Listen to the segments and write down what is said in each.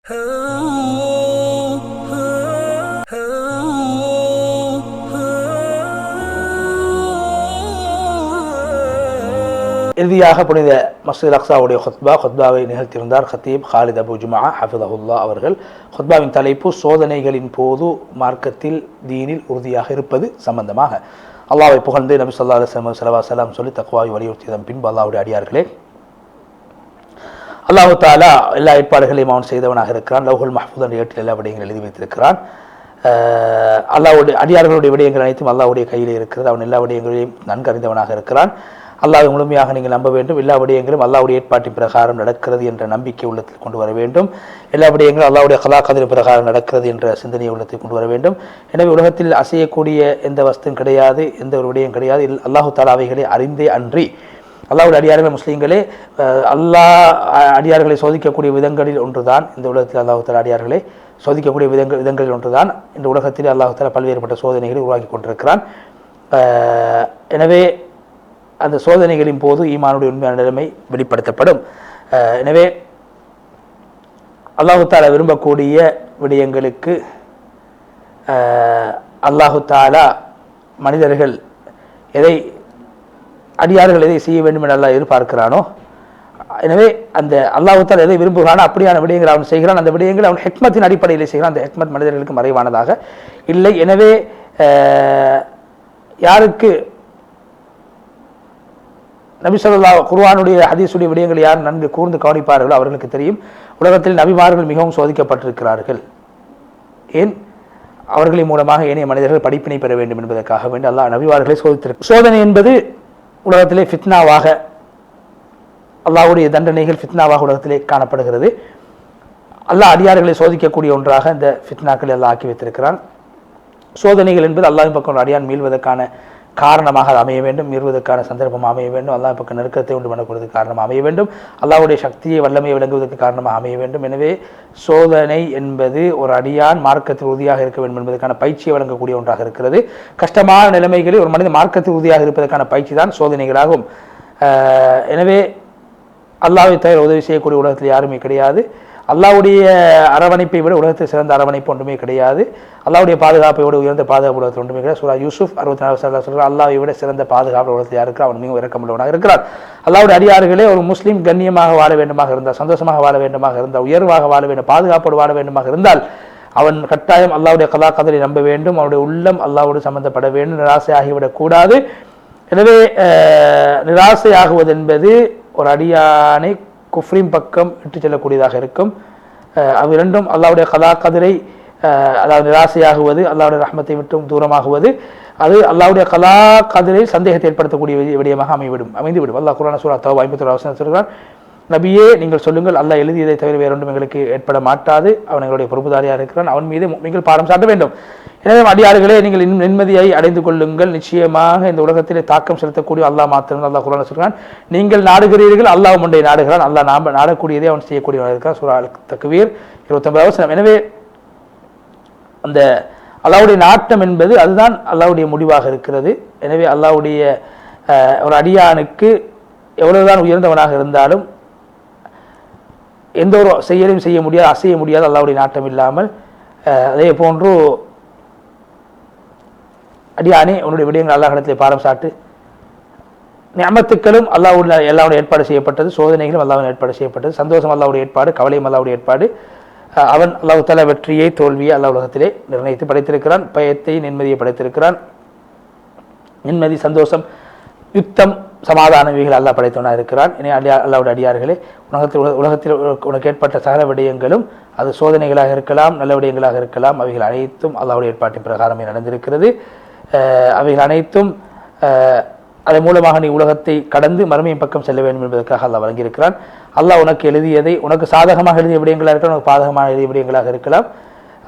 இறுதியாக புனித மஸ்ஜித் அக்ஸாவுடைய ஹுத்பாவை நிகழ்த்தியிருந்தார் ஹத்தீப் ஹாலித் அபு ஜுமா ஹஃபிதஹுல்லா அவர்கள். ஹுத்பாவின் தலைப்பு சோதனைகளின் போது மார்க்கத்தில் தீனில் உறுதியாக இருப்பது சம்பந்தமாக. அல்லாஹ்வை புகழ்ந்து நபி ஸல்லல்லாஹு அலைஹி வஸல்லம் ஸலவாத் ஸலாம் சொல்லி தக்வாவை வலியுறுத்தியதன் பின்பு அல்லாஹ்வுடைய அடியார்களே, அல்லாஹ் தஆலா எல்லா ஏற்பாடுகளையும் அவன் செய்தவனாக இருக்கிறான். லவ்ஹுல் மஹ்ஃபூஸ் என்ற ஏட்டில் எல்லா விடயங்களும் எழுதி வைத்திருக்கிறான். அல்லாஹ்வுடைய அடியார்களுடைய விடயங்கள் அனைத்தும் அல்லாஹ்வுடைய கையில் இருக்கிறது. அவன் எல்லா விடயங்களையும் நன்கு அறிந்தவனாக இருக்கிறான். அல்லாஹ்வை முழுமையாக நீங்கள் நம்ப வேண்டும். எல்லா விடயங்களும் அல்லாஹ்வுடைய ஏற்பாட்டின் பிரகாரம் நடக்கிறது என்ற நம்பிக்கை உள்ளத்தில் கொண்டு வர வேண்டும். எல்லா விடயங்களும் அல்லாஹ்வுடைய கலா கதிர் பிரகாரம் நடக்கிறது என்ற சிந்தனையை உள்ளத்தில் கொண்டு வர வேண்டும். எனவே உலகத்தில் அசையக்கூடிய எந்த வஸ்துவும் கிடையாது, எந்த ஒரு விடயம் கிடையாது. அல்லாஹு தஆலா அவைகளை அறிந்தே அன்றி அல்லாஹ்வுடைய அடியார்கள் முஸ்லீம்களே, அல்லாஹ் அடியார்களை சோதிக்கக்கூடிய விதங்களில் ஒன்றுதான் இந்த உலகத்தில் அல்லாஹு தஆலா அடியார்களை சோதிக்கக்கூடிய விதங்களில் ஒன்றுதான் இந்த உலகத்தில் அல்லாஹு தஆலா பல்வேறுபட்ட சோதனைகளை உருவாக்கி கொண்டிருக்கிறான். எனவே அந்த சோதனைகளின் போது ஈமானுடைய உண்மையான நிலைமை வெளிப்படுத்தப்படும். எனவே அல்லாஹு தஆலா விரும்பக்கூடிய விடயங்களுக்கு அல்லாஹு தஆலா மனிதர்கள் அடியார்கள் எதை செய்ய வேண்டும் என்று அல்லாஹ் எதிர்பார்க்கிறானோ, எனவே அந்த அல்லாஹு தஆலா எதை விரும்புகிறானோ அப்படியான விடயங்கள் அவன் செய்கிறான். அந்த விடயங்கள் அவன் ஹிக்மத்தின் அடிப்படையில் செய்கிறான். அந்த ஹிக்மத் மனிதர்களுக்கு மறைவானதாக இல்லை. எனவே யாருக்கு நபி ஸல்லல்லாஹு குர்ஆனுடைய ஹதீஸுடைய விடயங்களை யார் நன்கு கூர்ந்து கவனிப்பார்களோ அவர்களுக்கு தெரியும், உலகத்தில் நபிமார்கள் மிகவும் சோதிக்கப்பட்டிருக்கிறார்கள். ஏன்? அவர்களின் மூலமாக ஏனைய மனிதர்கள் படிப்பினை பெற வேண்டும் என்பதற்காக வேண்டி அல்லாஹ் நபிமார்களை சோதித்திருக்கிறார். சோதனை என்பது உலகத்திலே ஃபித்னாவாக, அல்லாஹ்வுடைய தண்டனைகள் ஃபித்னாவாக உலகத்திலே காணப்படுகிறது. அல்லாஹ் அடியார்களை சோதிக்கக்கூடிய ஒன்றாக இந்த ஃபித்னாக்களை அல்லாஹ் ஆக்கி வைத்திருக்கிறான். சோதனைகள் என்பது அல்லாஹ்வின் பக்கம் அடியான் மீள்வதற்கான காரணமாக அமைய வேண்டும், மீறுவதற்கான சந்தர்ப்பம் அமைய வேண்டும், அல்லாஹ் பக்கம் நெருக்கத்தை உண்டு பண்ணக்கூடியதற்கு காரணமாக அமைய வேண்டும், அல்லாஹ்வுடைய சக்தியை வல்லமையை விளங்குவதற்கு காரணமாக அமைய வேண்டும். எனவே சோதனை என்பது ஒரு அடியான் மார்க்கத்தில் உறுதியாக இருக்க வேண்டும் என்பதற்கான பயிற்சியை வழங்கக்கூடிய ஒன்றாக இருக்கிறது. கஷ்டமான நிலைமைகளில் ஒரு மனிதன் மார்க்கத்தில் உறுதியாக இருப்பதற்கான பயிற்சி தான் சோதனைகளாகும். எனவே அல்லாஹ்வை தவிர உதவி செய்யக்கூடிய உலகத்தில் யாருமே கிடையாது. அல்லாஹ்வுடைய அரவணைப்பை விட உலகத்தில் சிறந்த அரவணைப்பு ஒன்றுமே கிடையாது. அல்லாஹ்வுடைய பாதுகாப்பை விட உயர்ந்த பாதுகாப்பு உலகத்தில் ஒன்றுமே கிடையாது. சூரா யூசுப் 64 சொல்கிறார், அல்லாஹ்வை விட சிறந்த பாதுகாப்பு உலகத்தில் யாருக்கு அவன் மிகவும் இரக்கமுள்ளவனாக இருக்கிறார். அல்லாஹ்வுடைய அடியார்களே, ஒரு முஸ்லீம் கண்ணியமாக வாழ வேண்டுமாக இருந்தால், சந்தோஷமாக வாழ வேண்டுமாக இருந்தால், உயர்வாக வாழ வேண்டும், பாதுகாப்போடு வாழ வேண்டுமாக இருந்தால் அவன் கட்டாயம் அல்லாஹ்வுடைய கலா கதரை நம்ப வேண்டும். அவனுடைய உள்ளம் அல்லாஹ்வோடு சம்பந்தப்பட வேண்டும். நிராசையாகிவிடக் கூடாது. எனவே நிராசையாகுவது என்பது ஒரு அடியானை குஃப்ரின் பக்கம் இட்டு செல்லக்கூடியதாக இருக்கும். அவ்விரண்டும் அல்லாஹ்வுடைய கலா கதிரை, அதாவது நிராசையாகுவது, அல்லாஹ்வுடைய ரஹ்மத்தை விட்டும் தூரமாகுவது, அது அல்லாஹ்வுடைய கலா கதிரில் சந்தேகத்தை ஏற்படுத்தக்கூடிய விடயமாக அமைந்துவிடும். அல்லாஹ் குர்ஆன் சூரா தௌபா 51 சொல்கிறார், நபியே நீங்கள் சொல்லுங்கள், அல்லாஹ் எழுதியதை தவிர வேறொன்றும் எங்களுக்கு ஏற்பட மாட்டாது. அவன் எங்களுடைய பொறுப்புதாரியாக இருக்கிறான். அவன் மீது நீங்கள் பாடம் சாட்ட வேண்டும். எனவே அடியார்களே, நீங்கள் இன்னும் நிம்மதியை அடைந்து கொள்ளுங்கள். நிச்சயமாக இந்த உலகத்திலே தாக்கம் செலுத்தக்கூடிய அல்லாஹ் மாத்திரம். அல்லாஹ் குர்ஆனில் சொல்கிறான், நீங்கள் நாடுகிறீர்கள், அல்லாஹ் முண்டை நாடுகிறான். அல்லாஹ் நாடக்கூடியதே அவன் செய்யக்கூடியவனாக இருக்கிறான். சூரா தக்வீர் 29. எனவே அந்த அல்லாஹ்வுடைய நாட்டம் என்பது அதுதான் அல்லாஹ்வுடைய முடிவாக இருக்கிறது. எனவே அல்லாஹ்வுடைய ஒரு அடியானுக்கு எவ்வளவுதான் உயர்ந்தவனாக இருந்தாலும் எந்த ஒரு செயலையும் செய்ய முடியாது, அசைய முடியாது அல்லாஹ்வுடைய நாட்டம் இல்லாமல். அதே போன்று அடியானே, உன்னுடைய விடயங்கள் அல்லாஹ்விடத்திலே பாரம் சாட்டு. நிஅமத்துக்களும் அல்லாஹ்வுடைய ஏற்பாடு செய்யப்பட்டது, சோதனைகளும் அல்லாஹ்வின் ஏற்பாடு செய்யப்பட்டது. சந்தோஷம் அல்லாஹ்வுடைய ஏற்பாடு, கவலையும் அல்லாஹ்வுடைய ஏற்பாடு. அவன் அல்லாஹ் தஆலா வெற்றியை தோல்வியை அல்லாஹ் உலகத்திலே நிர்ணயித்து படைத்திருக்கிறான். பயத்தை நிம்மதியை படைத்திருக்கிறான். நிம்மதி, சந்தோஷம், யுத்தம், சமாதான இவைகள் அல்லாஹ் படைத்தவனாக இருக்கிறான். இனி அல்லாஹ்வுடைய அடியார்களே, உலகத்தில் உனக்கு ஏற்பட்ட சகல விடயங்களும் அது சோதனைகளாக இருக்கலாம், நல்ல விடயங்களாக இருக்கலாம், அவைகள் அனைத்தும் அல்லாஹ்வுடைய ஏற்பாட்டின் பிரகாரமே நடந்திருக்கிறது. அவைகள் அனைத்தும் அதன் மூலமாக நீ உலகத்தை கடந்து மறுமையின் பக்கம் செல்ல வேண்டும் என்பதற்காக அல்லாஹ் வழங்கியிருக்கிறான். அல்லாஹ் உனக்கு எழுதியதை, உனக்கு சாதகமாக எழுதிய விடயங்களாக இருக்கலாம், உனக்கு பாதகமாக எழுதிய விடயங்களாக இருக்கலாம்,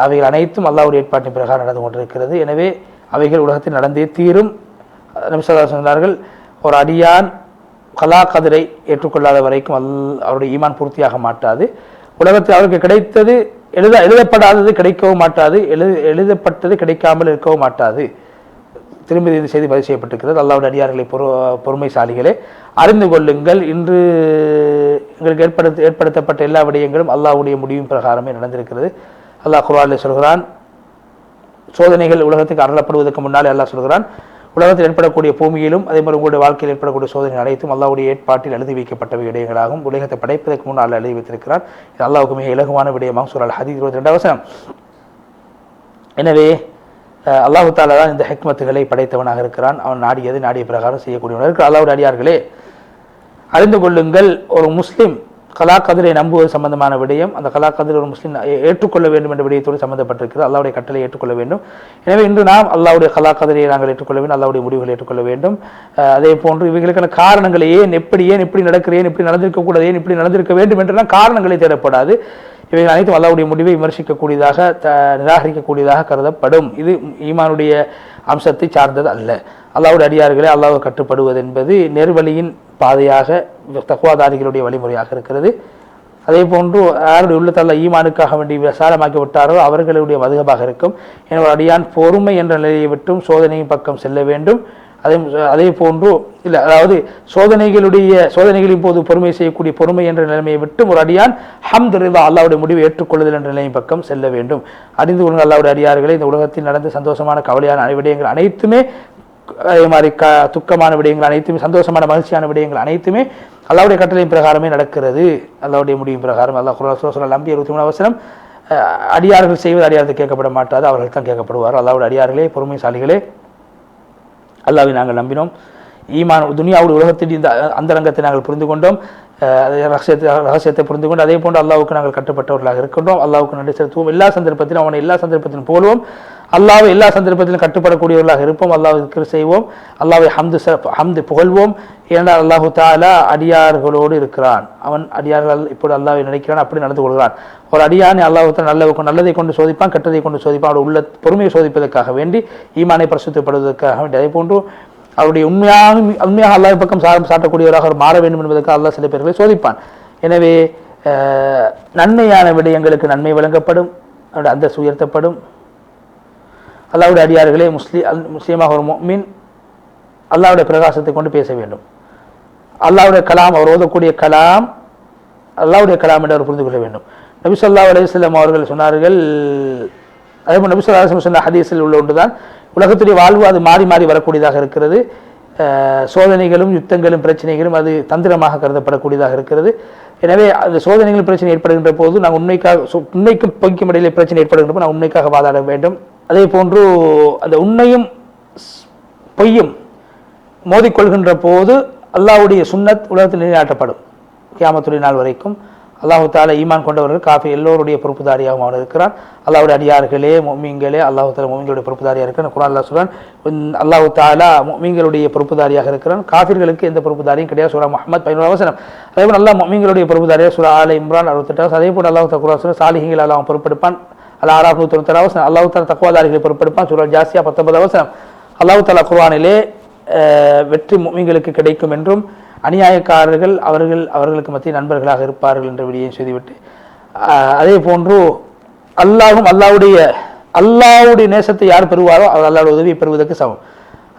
அவைகள் அனைத்தும் அல்லாஹ்வுடைய ஏற்பாட்டின் பிரகாரம் நடந்து கொண்டிருக்கிறது. எனவே அவைகள் உலகத்தில் நடந்தே தீரும். நபி ஸல்லல்லாஹு அலைஹி வஸல்லம் சொன்னார்கள், ஒரு அடியான் கலா கதிரை ஏற்றுக்கொள்ளாத வரைக்கும் அவருடைய ஈமான் பூர்த்தியாக மாட்டாது. உலகத்தில் அவருக்கு கிடைத்தது எழுதப்படாதது கிடைக்கவும் மாட்டாது, எழுதப்பட்டது கிடைக்காமல் இருக்கவும் மாட்டாது. திரும்பி இந்த செய்தி பதிவு செய்யப்பட்டிருக்கிறது. அல்லாஹ்வுடைய அடியார்களை பொறுமைசாலிகளே, அறிந்து கொள்ளுங்கள், இன்று எங்களுக்கு ஏற்படுத்தப்பட்ட எல்லா விடயங்களும் அல்லாஹ்வுடைய முடிவின் பிரகாரமே நடந்திருக்கிறது. அல்லாஹ் குர்ஆனில் சொல்கிறான், சோதனைகள் உலகத்துக்கு அருளப்படுவதற்கு முன்னாலே அல்லாஹ் சொல்கிறான், உலகத்தில் ஏற்படக்கூடிய பூமியிலும் அதே மாதிரி உங்களுடைய வாழ்க்கையில் ஏற்படக்கூடிய சோதனை அனைத்தும் அல்லாஹ்வுடைய ஏற்பாட்டில் எழுதி வைக்கப்பட்ட விடயங்களாகவும் உலகத்தை படைப்பதற்கு முன்னால் எழுதி வைத்திருக்கிறான். இது அல்லாஹ்வுக்கு மிக இலகுவான விடயமாகும். சூரா அல்-ஹதீத் 22 எனவே அல்லாஹு தாலா தான் இந்த ஹிக்மத்துகளை படைத்தவனாக இருக்கிறான். அவன் நாடியது நாடிய பிரகாரம் செய்யக்கூடியவனாக இருக்கிறான். அல்லாஹ்வுடைய அடியார்களே, அறிந்து கொள்ளுங்கள், ஒரு முஸ்லிம் கலா கதிரை நம்புவது சம்பந்தமான விடயம், அந்த கலா கதிரை ஒரு முஸ்லிம் ஏற்றுக்கொள்ள வேண்டும் என்ற விடயத்தோடு சம்பந்தப்பட்டிருக்கிறது. அல்லாஹ்வுடைய கட்டளை ஏற்றுக்கொள்ள வேண்டும். எனவே இன்று நாம் அல்லாஹ்வுடைய கலா கதிரை நாங்கள் ஏற்றுக்கொள்ள வேண்டும், அல்லாஹ்வுடைய முடிவுகளை ஏற்றுக்கொள்ள வேண்டும். அதே போன்று இவைகளுக்கான காரணங்களை ஏன் இப்படி நடக்கிறேன், இப்படி நடந்திருக்கக்கூடாது, ஏன் இப்படி நடந்திருக்க வேண்டும் என்றெல்லாம் காரணங்களை தேடப்படாது. இவைகள் அனைத்தும் அல்லாஹ்வுடைய முடிவை விமர்சிக்கக்கூடியதாக நிராகரிக்கக்கூடியதாக கருதப்படும். இது ஈமானுடைய அம்சத்தை சார்ந்தது அல்ல. அல்லாஹ்வுடைய அடியார்களே, அல்லாஹ்வுக்கு கட்டுப்படுவது என்பது நேர்வழியின் பாதையாக தக்வாதாரிகளுடைய வழிமுறையாக இருக்கிறது. அதே போன்று யாருடைய உள்ளத்தை அல்லாஹ் ஈமானுக்காக வேண்டி விசாலமாக்கி விட்டாரோ அவர்களுடைய மதுகபாக இருக்கும். எனவே அடியான் பொறுமை என்ற நிலையை விட்டும் சோதனையின் பக்கம் செல்ல வேண்டும். அதே போன்று இல்லை, அதாவது சோதனைகளின் போது பொறுமை செய்யக்கூடிய பொறுமை என்ற நிலைமையை விட்டு ஒரு அடியான் ஹம்து ரிதா அல்லாஹ்வுடைய முடிவை ஏற்றுக்கொள்ளுதல் என்ற நிலையின் பக்கம் செல்ல வேண்டும். அறிந்து கொள்ளுங்கள் அல்லாஹ்வுடைய அடியார்களை, இந்த உலகத்தில் நடந்த சந்தோஷமான கவலையான விடயங்கள் அனைத்துமே, அதே மாதிரி துக்கமான விடயங்கள் அனைத்துமே, சந்தோஷமான மகிழ்ச்சியான விடயங்கள் அனைத்துமே அல்லாஹ்வுடைய கட்டளையின் பிரகாரமே நடக்கிறது. அல்லாஹ்வுடைய முடிவின் பிரகாரம். அல்லாஹ் சூரா அல்-அன்பியா 23 அடியார்கள் செய்வது அடியார்கள் கேட்கப்பட மாட்டாது, அவர்கள் தான் கேட்கப்படுவார். அல்லாஹ்வுடைய அடியார்களே, பொறுமைசாலிகளே, அல்லாஹ்வை நாங்கள் நம்பினோம். ஈமான் துனியாவுடைய உலகத்தில் இந்த அந்தரங்கத்தை நாங்கள் புரிந்து கொண்டோம், ரகசியத்தை புரிந்து கொண்டு அதே போன்று அல்லாஹ்வுக்கு நாங்கள் கட்டுப்பட்டவர்களாக இருக்கின்றோம். அல்லாஹ்வுக்கு நன்றி செலுத்துவோம். எல்லா சந்தர்ப்பத்திலும் அவனை எல்லா சந்தர்ப்பத்திலும் போலுவோம். அல்லாஹ்வை எல்லா சந்தர்ப்பத்திலும் கட்டுப்படக்கூடியவர்களாக இருப்போம். அல்லாஹ்வை திக்ர் செய்வோம். அல்லாஹ்வை ஹம்து புகழ்வோம். ஏனென்றால் அல்லாஹு தஆலா அடியார்களோடு இருக்கிறான். அவன் அடியார்கள் இப்போது அல்லாஹ்வை நினைக்கிறான், அப்படி நடந்து கொள்கிறான். ஒரு அடியானை அல்லாஹ் நல்லதை கொண்டு சோதிப்பான், கெட்டதை கொண்டு சோதிப்பான். அவருடைய உள்ள பொறுமையை சோதிப்பதற்காக வேண்டி, ஈமானை பரிசுத்தப்படுவதற்காக வேண்டி, அதே போன்று அவருடைய உண்மையாக அல்லாஹ் பக்கம் சாட்டக்கூடியவராக மாற வேண்டும் என்பதற்காக அல்லாஹ் சில பேர்களை சோதிப்பான். எனவே நன்மையான விடயங்களுக்கு நன்மை வழங்கப்படும், அவருடைய அந்தஸ்து உயர்த்தப்படும். அல்லாஹ்வுடைய அடியார்களே, முஸ்லீமாக ஒரு முஃமின் அல்லாஹ்வுடைய பிரகாசத்தை கொண்டு பேச வேண்டும். அல்லாஹ்வுடைய கலாம், அவர் ஓதக்கூடிய கலாம் அல்லாஹ்வுடைய கலாம் என்று அவர் புரிந்து கொள்ள வேண்டும். நபி ஸல்லல்லாஹு அலைஹி வஸல்லம் அவர்கள் சொன்னார்கள், அதே போல் நபி ஸல்லல்லாஹு அலைஹி வஸல்லம் சொன்ன ஹதீஸில் உள்ள ஒன்றுதான், உலகத்துடைய வாழ்வு அது மாறி மாறி வரக்கூடியதாக இருக்கிறது. சோதனைகளும் யுத்தங்களும் பிரச்சனைகளும் அது தந்திரமாக கருதப்படக்கூடியதாக இருக்கிறது. எனவே அது சோதனைகள் பிரச்சனை ஏற்படுகின்ற போது நாங்கள் உண்மைக்கும் பொய்க்கும் இடையிலே பிரச்சனை ஏற்படுகின்ற போது நான் உண்மைக்காக வாதாட வேண்டும். அதே போன்று அந்த உண்மையும் பொய்யும் மோதிக்கொள்கின்ற போது அல்லாஹ்வுடைய சுன்னத் உலகத்தில் நிலைநாட்டப்படும். கியாமத்துடைய நாள் வரைக்கும் அல்லாஹு தஆலா ஈமான் கொண்டவர்கள் காஃபி எல்லோருடைய பொறுப்புதாரியாகவும் அவன் இருக்கிறான். அல்லாஹ்வுடைய அடியார்களே, முஃமின்களே, அல்லாஹு தஆலா முஃமின்களுடைய பொறுப்புதாரியாக இருக்கிறான். குர்ஆன் அல்லாஹ் சொல்றான், அல்லாஹு தஆலா முஃமின்களுடைய பொறுப்புதாரியாக இருக்கிறான், காஃபிர்களுக்கு எந்த பொறுப்புதாரியும் கிடையாது. சூரா முஹம்மத் 11 அதே போல் அல்லாஹ் முஃமின்களுடைய பொறுப்புதாரியாக சூரா ஆல இம்ரான் 68 அதே போல் அல்லாஹ் தஆலா சொல்றான், சாலிஹீன்கள் அல்லாஹ் பொறுப்பெடுப்பான். அல்-அராஃப் 196 அல்லாஹு தஆலா தக்வாதாரிகளை பொறுப்பெடுப்பான். சூரா ஜாசியா 19 அல்லாஹு தஆலா குர்ஆனிலே வெற்றி முஃமின்களுக்கு கிடைக்கும் என்றும் அநியாயக்காரர்கள் அவர்களுக்கு மத்திய நண்பர்களாக இருப்பார்கள் என்ற விடியை சொல்லிவிட்டு, அதே போன்று அல்லாஹ்வுடைய நேசத்தை யார் பெறுவாரோ அவர் அல்லாஹ்வுடைய உதவியை பெறுவதற்கு சமம்.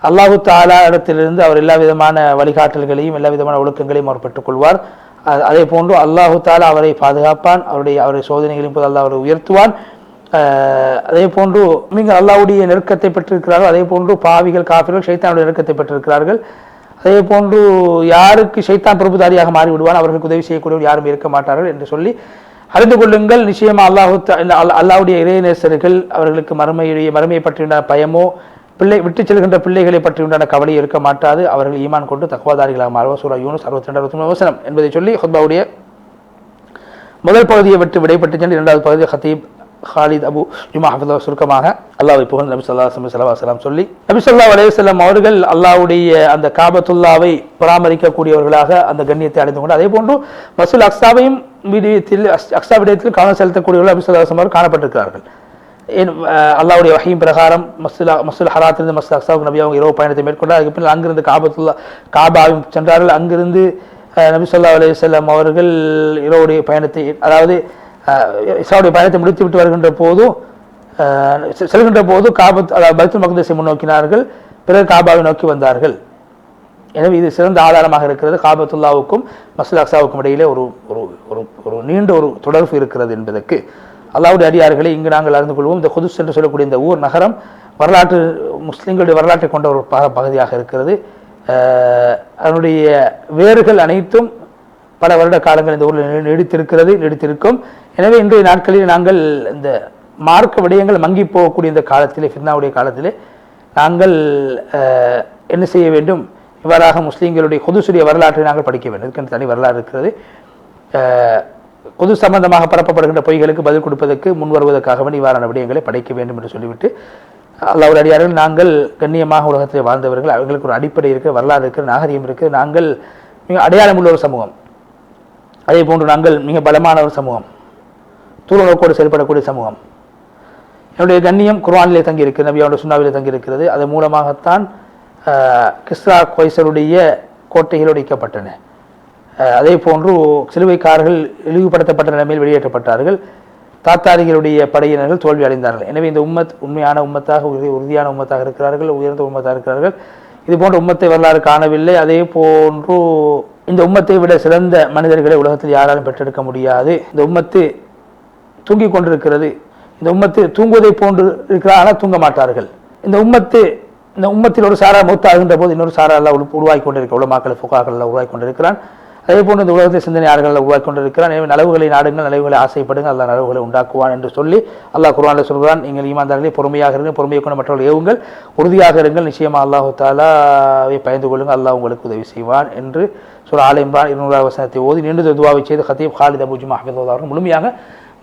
அல்லாஹு தஆலா இடத்திலிருந்து அவர் எல்லா விதமான வழிகாட்டல்களையும் எல்லா விதமான ஒழுக்கங்களையும் அவர் பெற்றுக்கொள்வார். அதே போன்று அல்லாஹு தஆலா அவரை பாதுகாப்பான். அவருடைய சோதனைகளின் போது அல்லாஹ் அவரை உயர்த்துவான். அதே போன்று நீங்கள் அல்லாஹ்வுடைய நெருக்கத்தை பெற்றிருக்கிறார்கள். அதே போன்று பாவிகள் காஃபிர்கள் ஷைத்தானுடைய நெருக்கத்தை பெற்றிருக்கிறார்கள். அதே போன்று யாருக்கு ஷைத்தான் பிரபுதாரியாக மாறிவிடுவான், அவர்களுக்கு உதவி செய்யக்கூடியவர் யாரும் இருக்க மாட்டார்கள் என்று சொல்லி அறிந்து கொள்ளுங்கள். நிச்சயமா அல்லாஹ்வுடைய இறைநேசர்கள் அவர்களுக்கு மறுமையை பற்றியுண்டான பயமோ விட்டு செல்கின்ற பிள்ளைகளை பற்றியுண்டான கவலை இருக்க மாட்டாது. அவர்கள் ஈமான் கொண்டு தக்வாதாரிகளாக மாறுவார். சூரா யூனுஸ் 62 என்பதை சொல்லி ஹுத்பாவுடைய முதல் பகுதியை விட்டு விடைபெற்று சென்று இரண்டாவது பகுதி ஹத்தீப் ஹாலித் அபு ஜுமா ஹஃபிதுல்லாஹ் சுருக்கமாக அல்லாஹ்வை புகழ்ந்து நபி ஸல்லல்லாஹு அலைஹி வஸல்லம் சொல்லி, நபி ஸல்லல்லாஹு அலைஹி வஸல்லம் அவர்கள் அல்லாஹ்வுடைய அந்த காபத்துல்லாவை பராமரிக்கக்கூடியவர்களாக அந்த கண்ணியத்தை அடைந்து கொண்டு, அதே போன்று மஸ்ஜித் அக்ஸாவையும் அக்ஸா விடயத்தில் கவனம் செலுத்தக்கூடியவர்கள் நபி ஸல்லல்லாஹு அலைஹி வஸல்லம் காணப்பட்டிருக்கிறார்கள். அல்லாஹ்வுடைய வஹீம் பிரகாரம் மஸ்ஜித் ஹராத்திலிருந்து மஸ்ஜித் அக்ஸாவுக்கு நபி அவங்க இரவு பயணத்தை மேற்கொண்டார். அதுக்கு பின்னர் அங்கிருந்து காபாவும் சென்றார்கள். அங்கிருந்து நபி ஸல்லல்லாஹு அலைஹி வஸல்லம் அவர்கள் இரவுடைய பயணத்தை, அதாவது இஸ்ராவுடைய பயணத்தை முடித்து விட்டு செல்கின்ற போது பைத்துல் மக்தஸை முன்னோக்கினார்கள். பிறகு காபாவை நோக்கி வந்தார்கள். எனவே இது சிறந்த ஆதாரமாக இருக்கிறது. காபத்துல்லாவுக்கும் மஸ்ஜித் அக்ஸாவுக்கும் இடையிலே ஒரு ஒரு ஒரு ஒரு நீண்ட ஒரு தொடர்பு இருக்கிறது என்பதற்கு அல்லாஹ்வுடைய அடியார்களை இங்கு நாங்கள் அறிந்து கொள்வோம். இந்த குதுஸ் என்று சொல்லக்கூடிய இந்த ஊர் நகரம் வரலாற்று முஸ்லிம்களுடைய வரலாற்றை கொண்ட ஒரு பகுதியாக இருக்கிறது. அதனுடைய வேர்கள் அனைத்தும் பல வருட காலங்கள் இந்த ஊரில் நீடித்திருக்கும். எனவே இன்றைய நாட்களில் நாங்கள் இந்த மார்க்க விடயங்கள் மங்கி போகக்கூடிய இந்த காலத்திலே, ஃபித்னாவுடைய காலத்திலே நாங்கள் என்ன செய்ய வேண்டும்? இவ்வாறாக முஸ்லீம்களுடைய குதுசுடைய வரலாற்றை நாங்கள் படிக்க வேண்டும். இதுக்கு தனி வரலாறு இருக்கிறது. குது சம்பந்தமாக பரப்பப்படுகின்ற பொய்களுக்கு பதில் கொடுப்பதற்கு முன் வருவதற்காக வேண்டி இவ்வாறான விடயங்களை படைக்க வேண்டும் என்று சொல்லிவிட்டு அல்லாஹ்வுடைய அடியார்கள் நாங்கள் கண்ணியமாக உலகத்தில் வாழ்ந்தவர்கள், அவர்களுக்கு ஒரு அடிப்படை இருக்குது, வரலாறு இருக்குது, நாகரிகம் இருக்குது. நாங்கள் மிக அடையாளம் உள்ள ஒரு சமூகம். அதே போன்று நாங்கள் மிக பலமான ஒரு சமூகம், தூரநோக்கோடு செயல்படக்கூடிய சமூகம். என்னுடைய கண்ணியம் குர்ஆனிலே தங்கியிருக்கிறது, நபியோட சுன்னாவிலே தங்கியிருக்கிறது. அதன் மூலமாகத்தான் கிஸ்ரா கொய்சருடைய கோட்டைகள் உடைக்கப்பட்டன. அதே போன்று சிலுவைக்காரர்கள் இழிவுபடுத்தப்பட்ட நிலைமையில் வெளியேற்றப்பட்டார்கள். தாத்தாரிகளுடைய படையினர்கள் தோல்வி அடைந்தார்கள். எனவே இந்த உம்மத் உண்மையான உம்மத்தாக, உறுதியான உம்மத்தாக இருக்கிறார்கள், உயர்ந்த உம்மத்தாக இருக்கிறார்கள். இது போன்ற உம்மத்தை வரலாறு காணவில்லை. அதே போன்று இந்த உம்மத்தை விட சிறந்த மனிதர்களை உலகத்தில் யாராலும் பெற்றெடுக்க முடியாது. இந்த உம்மத்து தூங்கிக் கொண்டிருக்கிறது. இந்த உம்மத்து தூங்குவதை போன்று இருக்கிறார், ஆனால் தூங்க மாட்டார்கள். இந்த உம்மத்தில் ஒரு சாரா மௌத்தாகின்ற போது இன்னொரு சாரா எல்லாம் உருவாக்கி கொண்டிருக்க உலமாக்கள் ஃபுகாக்கள் எல்லாம் உருவாக்கி கொண்டிருக்கிறான். அதே போன்று இந்த உலகத்தை சிந்தனையாளர்கள் உருவாக்கி கொண்டிருக்கிறான். எனவே நலவுகளை நாடுங்கள், நலவுகளை ஆசைப்படுங்கள், அல்லாஹ் நலவுகளை உண்டாக்குவான் என்று சொல்லி அல்லாஹ் குர்ஆனில் சொல்கிறான். நீங்கள் ஈமான்தார்களே பொறுமையாக இருங்கள், பொறுமையை கொண்டு மற்றவர்கள் ஏவுங்கள், உறுதியாக இருங்கள், நிச்சயமாக அல்லாஹு தஆலாவை பயந்து கொள்ளுங்கள், அல்லாஹ் உங்களுக்கு உதவி செய்வான் என்று சூரா ஆல இம்ரான் 200வது வசனத்தை ஓதி நீண்ட துஆவை செய்து ஹதீப் காலித் அபூ ஜுமா ஹஃபிதுல்லாஹ் அவர்கள் முழுமையாக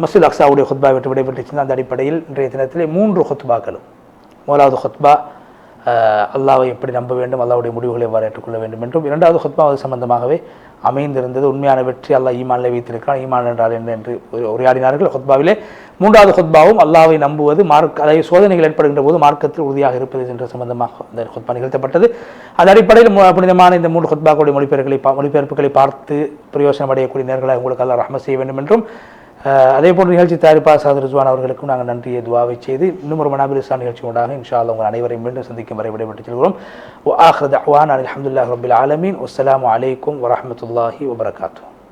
மஸ்ஜித் அக்ஸாவுடைய குத்பா விட்டு விடைபெற்று அந்த அடிப்படையில் இன்றைய தினத்திலே 3 குத்பாக்களும், முதலாவது குத்பா அல்லாஹ்வை எப்படி நம்ப வேண்டும், அல்லாஹ்வுடைய முடிவுகளை எவ்வாறு ஏற்றுக்கொள்ள வேண்டும் என்றும், இரண்டாவது குத்பா அது சம்பந்தமாகவே அமைந்திருந்தது. உண்மையான வெற்றி அல்லாஹ் ஈமானில் வைத்திருக்கிறான், ஈமான் என்றால் என்ன என்று உரையாடினார்கள் குத்பாவிலே. மூன்றாவது குத்பாவும் அல்லாஹ்வை நம்புவது, அதாவது சோதனைகள் ஏற்படுகின்ற போது மார்க்கத்தில் உறுதியாக இருப்பது என்ற சம்பந்தமாக இந்த குத்பா நிகழ்த்தப்பட்டது. அந்த அடிப்படையில் புனிதமான இந்த 3 குத்பாக்களுடைய மொழிபெயர்ப்புகளை பார்த்து பிரயோசனம் அடையக்கூடிய நேர்களை உங்களுக்கு அல்லாஹ் ரஹ்மத் செய்ய வேண்டும் என்றும், அதே போன்ற நிகழ்ச்சி தயாரிப்பாளர் சாதர் ரிஸ்வான் அவர்களுக்கும் நாங்கள் நன்றியை துஆவை செய்து இன்னும் ஒரு மனாபில் இஸ்லாம் நிகழ்ச்சி உண்டாக இன்ஷா அல்லாஹ் உங்கள் அனைவரையும் மீண்டும் சந்திக்கும் வரை விடைபெற்றுச் செல்கிறோம். வஆஹிரு தஅவானா அல்ஹம்துலில்லாஹி ரப்பில் ஆலமீன். வஸ்ஸலாமு அலைக்கும் வரஹ்மத்துல்லாஹி வபரகாத்துஹு.